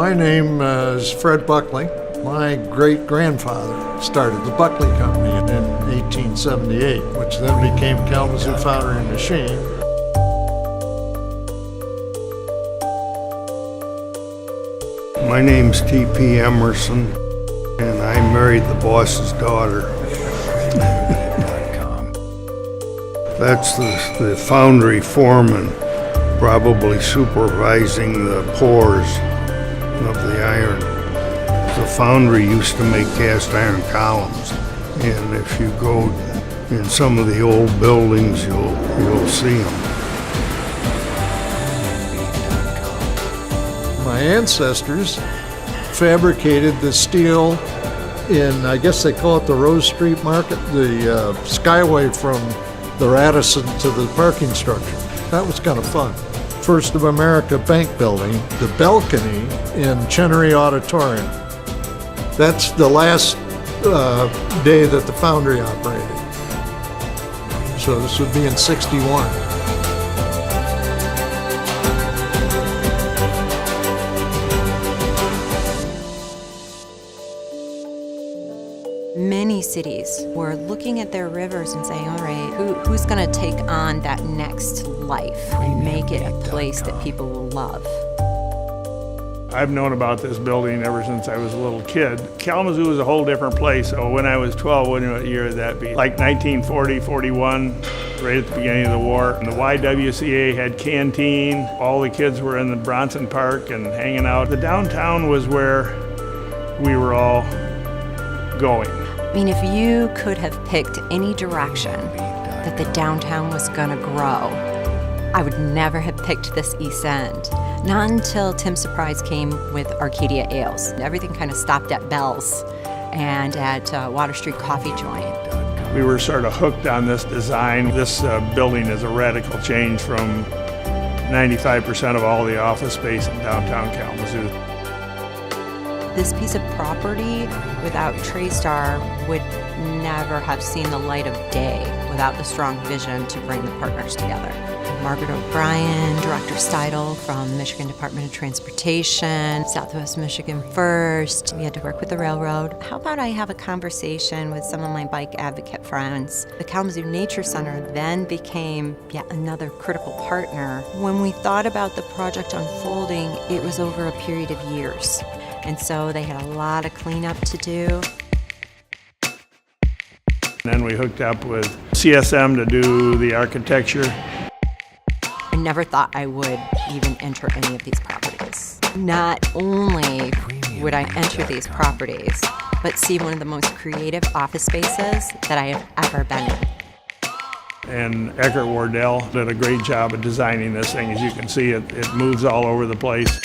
My name is Fred Buckley. My great-grandfather started the Buckley Company in 1878, which then became Kalamazoo Foundry and Machine. My name's T.P. Emerson, and I married the boss's daughter. That's the foundry foreman, probably supervising the pours of the iron. The foundry used to make cast iron columns, and if you go in some of the old buildings, you'll see them. My ancestors fabricated the steel in, I guess they call it the Rose Street Market, the skyway from the Radisson to the parking structure. That was kind of fun. First of America Bank Building, the balcony in Chenery Auditorium. That's the last day that the foundry operated. So this would be in '61. Many cities were looking at their rivers and saying, all right, who's going to take on that next life and make it a place that people will love? I've known about this building ever since I was a little kid. Kalamazoo was a whole different place. So when I was 12, what year would that be? Like 1940, 41, right at the beginning of the war. And the YWCA had canteen. All the kids were in the Bronson Park and hanging out. The downtown was where we were all going. I mean, if you could have picked any direction that the downtown was gonna grow, I would never have picked this East End. Not until Tim Surprise came with Arcadia Ales. Everything kind of stopped at Bell's and at Water Street Coffee Joint. We were sort of hooked on this design. This building is a radical change from 95% of all the office space in downtown Kalamazoo. This piece of property without TraStar would never have seen the light of day without the strong vision to bring the partners together. Margaret O'Brien, Director Steidel from Michigan Department of Transportation, Southwest Michigan First. We had to work with the railroad. How about I have a conversation with some of my bike advocate friends? The Kalamazoo Nature Center then became yet another critical partner. When we thought about the project unfolding, it was over a period of years. And so they had a lot of cleanup to do. And then we hooked up with CSM to do the architecture. I never thought I would even enter any of these properties. Not only would I enter these properties, but see one of the most creative office spaces that I have ever been in. And Eckert Wardell did a great job of designing this thing. As you can see, it moves all over the place.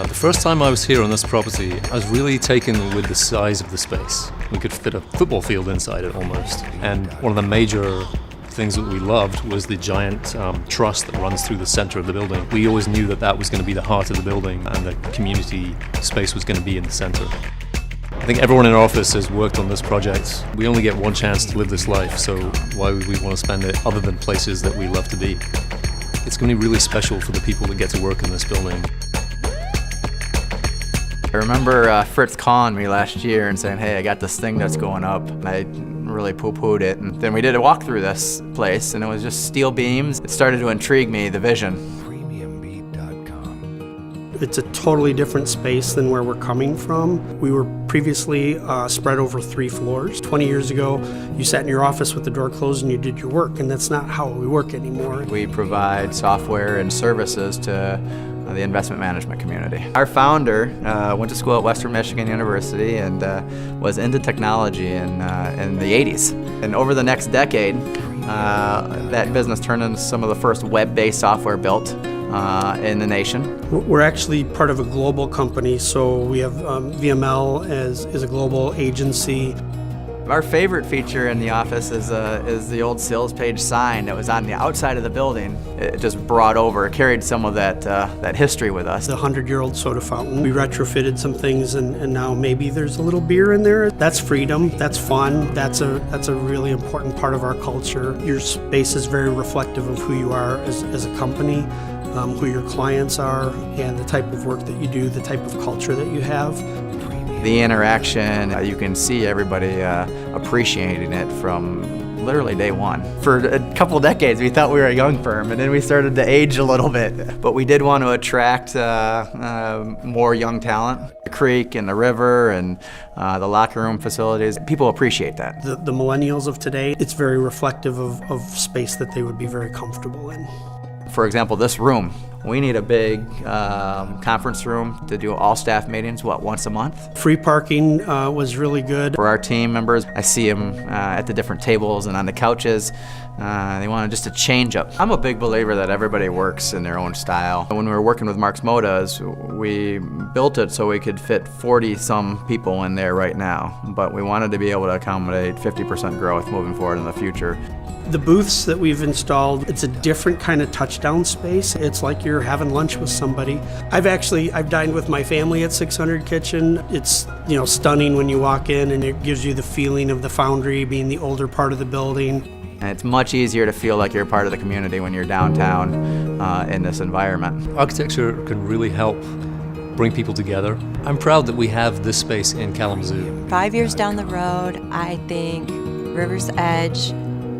The first time I was here on this property, I was really taken with the size of the space. We could fit a football field inside it almost. And one of the major things that we loved was the giant truss that runs through the center of the building. We always knew that that was going to be the heart of the building and the community space was going to be in the center. I think everyone in our office has worked on this project. We only get one chance to live this life, so why would we want to spend it other than places that we love to be? It's going to be really special for the people that get to work in this building. I remember Fritz calling me last year and saying, hey, I got this thing that's going up. And I really poo-pooed it. And then we did a walk through this place, and it was just steel beams. It started to intrigue me, the vision. It's a totally different space than where we're coming from. We were previously spread over 3 floors. 20 years ago, you sat in your office with the door closed and you did your work, and that's not how we work anymore. We provide software and services to the investment management community. Our founder went to school at Western Michigan University and was into technology in the 80s. And over the next decade, that business turned into some of the first web-based software built in the nation. We're actually part of a global company, so we have VML as a global agency. Our favorite feature in the office is the old sales page sign that was on the outside of the building. It just brought over, it carried some of that history with us. The 100-year-old soda fountain. We retrofitted some things, and now maybe there's a little beer in there. That's freedom, that's fun, that's a really important part of our culture. Your space is very reflective of who you are as a company. who your clients are, and the type of work that you do, the type of culture that you have. The interaction, you can see everybody appreciating it from literally day one. For a couple of decades, we thought we were a young firm, and then we started to age a little bit. But we did want to attract more young talent. The creek and the river and the locker room facilities, people appreciate that. The millennials of today, it's very reflective of space that they would be very comfortable in. For example, this room, we need a big conference room to do all staff meetings, once a month? Free parking was really good. For our team members, I see them at the different tables and on the couches. They want just a change up. I'm a big believer that everybody works in their own style. When we were working with Mark's Modas, we built it so we could fit 40-some people in there right now, but we wanted to be able to accommodate 50% growth moving forward in the future. The booths that we've installed, it's a different kind of touchdown space. It's like you're having lunch with somebody. I've dined with my family at 600 Kitchen. It's, stunning when you walk in, and it gives you the feeling of the Foundry being the older part of the building. And it's much easier to feel like you're part of the community when you're downtown in this environment. Architecture can really help bring people together. I'm proud that we have this space in Kalamazoo. 5 years down the road, I think River's Edge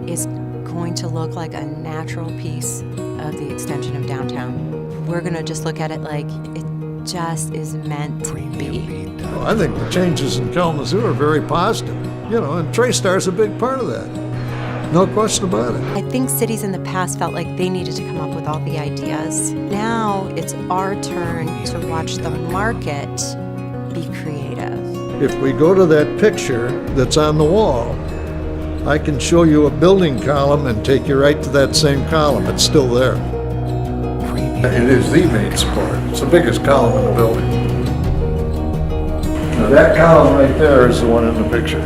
is going to look like a natural piece of the extension of downtown. We're going to just look at it like it just is meant to be. Well, I think the changes in Kalamazoo are very positive, and TraStar's a big part of that. No question about it. I think cities in the past felt like they needed to come up with all the ideas. Now it's our turn to watch the market be creative. If we go to that picture that's on the wall, I can show you a building column and take you right to that same column. It's still there. It is the main support. It's the biggest column in the building. Now that column right there is the one in the picture.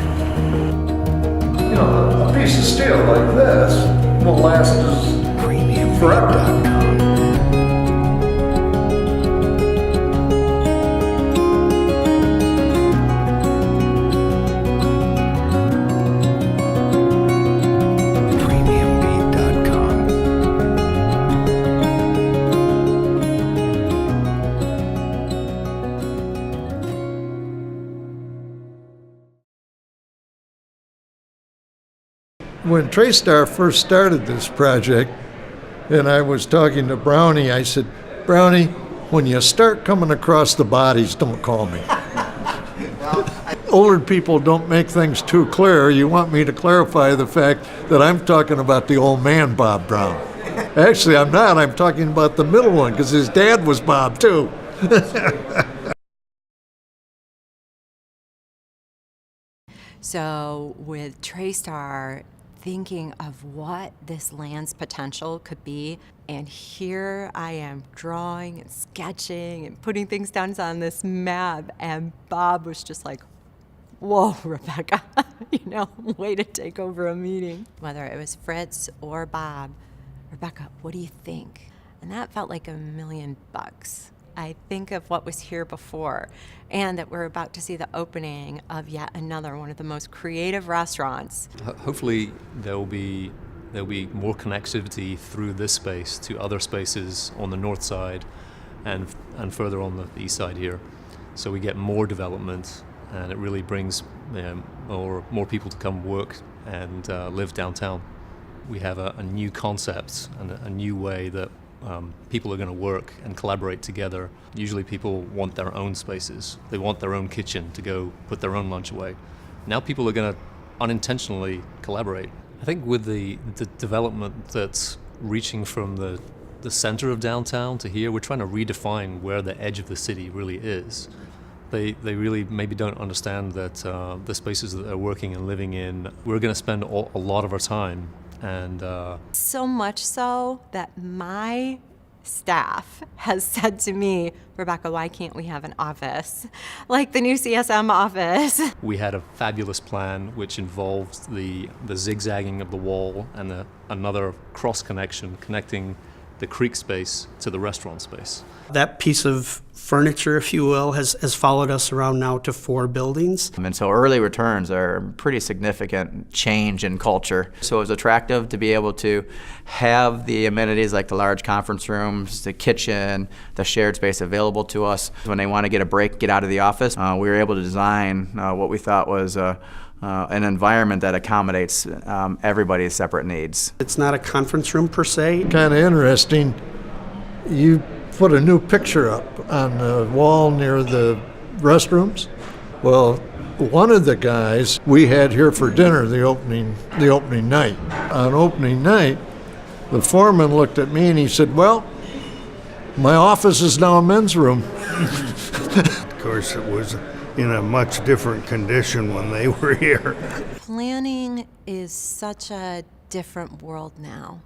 A piece of steel like this will last us forever. When TraStar first started this project, and I was talking to Brownie, I said, Brownie, when you start coming across the bodies, don't call me. Older people don't make things too clear. You want me to clarify the fact that I'm talking about the old man, Bob Brown. Actually, I'm not. I'm talking about the middle one, because his dad was Bob, too. So with TraStar, thinking of what this land's potential could be, and here I am drawing and sketching and putting things down on this map, and Bob was just like, whoa, Rebecca, way to take over a meeting. Whether it was Fritz or Bob, Rebecca, what do you think? And that felt like $1 million. I think of what was here before, and that we're about to see the opening of yet another one of the most creative restaurants. Hopefully there'll be more connectivity through this space to other spaces on the north side and further on the east side here. So we get more development, and it really brings more people to come work and live downtown. We have a new concept and a new way that people are going to work and collaborate together. Usually people want their own spaces. They want their own kitchen to go put their own lunch away. Now people are going to unintentionally collaborate. I think with the development that's reaching from the center of downtown to here, we're trying to redefine where the edge of the city really is. They really maybe don't understand that the spaces that they're working and living in, we're going to spend a lot of our time. And so much so that my staff has said to me, Rebecca, why can't we have an office like the new CSM office? We had a fabulous plan which involved the zigzagging of the wall and another cross connection connecting the creek space to the restaurant space. That piece of furniture, if you will, has followed us around now to 4 buildings. And so early returns are a pretty significant change in culture. So it was attractive to be able to have the amenities like the large conference rooms, the kitchen, the shared space available to us. When they want to get a break, get out of the office, we were able to design what we thought was an environment that accommodates everybody's separate needs. It's not a conference room per se. Kind of interesting. You put a new picture up on the wall near the restrooms. Well, one of the guys we had here for dinner the opening night. On opening night, the foreman looked at me and he said, "Well, my office is now a men's room." Of course, it was in a much different condition when they were here. Planning is such a different world now.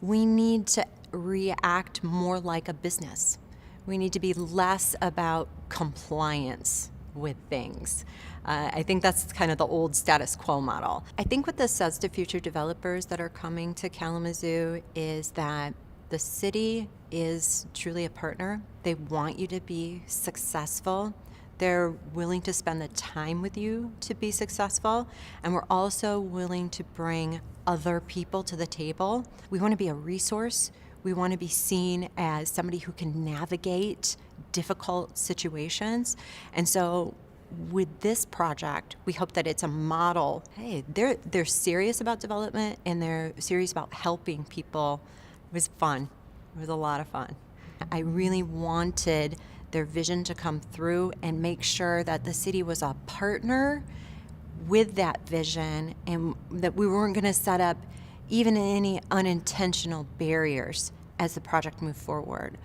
We need to react more like a business. We need to be less about compliance with things. I think that's kind of the old status quo model. I think what this says to future developers that are coming to Kalamazoo is that the city is truly a partner. They want you to be successful. They're willing to spend the time with you to be successful, and we're also willing to bring other people to the table. We want to be a resource. We want to be seen as somebody who can navigate difficult situations. And so with this project, we hope that it's a model. Hey, they're serious about development and they're serious about helping people. It was fun. It was a lot of fun. I really wanted their vision to come through and make sure that the city was a partner with that vision and that we weren't going to set up even any unintentional barriers as the project moved forward.